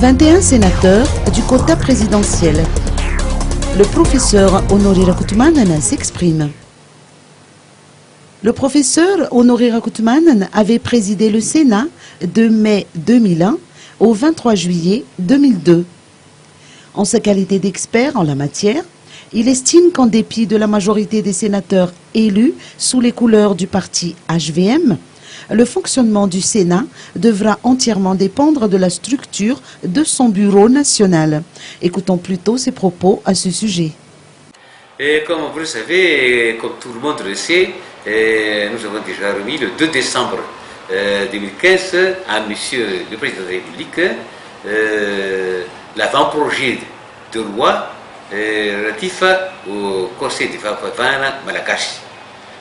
21 sénateurs du quota présidentiel. Le professeur Honoré Rakoutoumane s'exprime. Le professeur Honoré Rakoutoumane avait présidé le Sénat de mai 2001 au 23 juillet 2002. En sa qualité d'expert en la matière, il estime qu'en dépit de la majorité des sénateurs élus sous les couleurs du parti HVM, le fonctionnement du Sénat devra entièrement dépendre de la structure de son bureau national. Écoutons plutôt ses propos à ce sujet. Et comme vous le savez, comme tout le monde le sait, nous avons déjà remis le 2 décembre 2015 à Monsieur le Président de la République l'avant-projet de loi relatif au Conseil de Fafana Malakashi.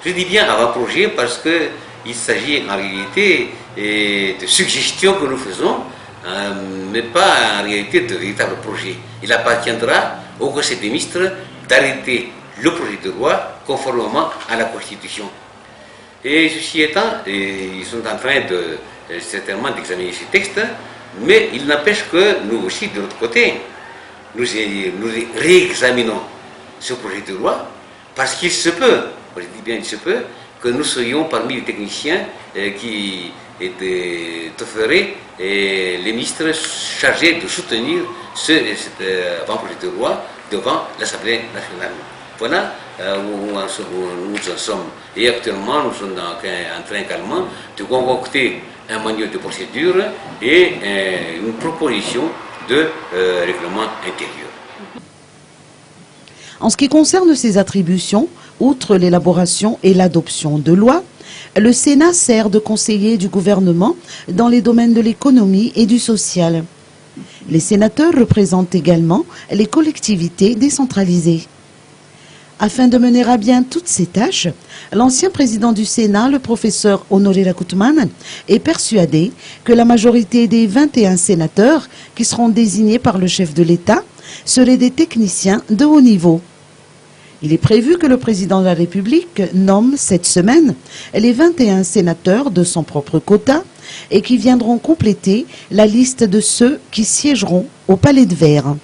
Je dis bien avant-projet parce qu'il s'agit en réalité de suggestions que nous faisons, mais pas en réalité de véritables projets. Il appartiendra au Conseil des ministres d'arrêter le projet de loi conformément à la Constitution. Et ceci étant, ils sont en train certainement d'examiner ces textes, mais il n'empêche que nous aussi, de l'autre côté, nous réexaminons ce projet de loi parce qu'il se peut, je dis bien il se peut, que nous soyons parmi les techniciens qui offriraient les ministres chargés de soutenir cet avant-projet de loi devant l'Assemblée nationale. Voilà où nous en sommes. Et actuellement, nous sommes en train également de concocter un manuel de procédure et une proposition de règlement intérieur. En ce qui concerne ses attributions, outre l'élaboration et l'adoption de lois, le Sénat sert de conseiller du gouvernement dans les domaines de l'économie et du social. Les sénateurs représentent également les collectivités décentralisées. Afin de mener à bien toutes ces tâches, l'ancien président du Sénat, le professeur Honoré Rakoutoumane, est persuadé que la majorité des 21 sénateurs qui seront désignés par le chef de l'État seraient des techniciens de haut niveau. Il est prévu que le président de la République nomme cette semaine les 21 sénateurs de son propre quota et qui viendront compléter la liste de ceux qui siégeront au Palais de Verre.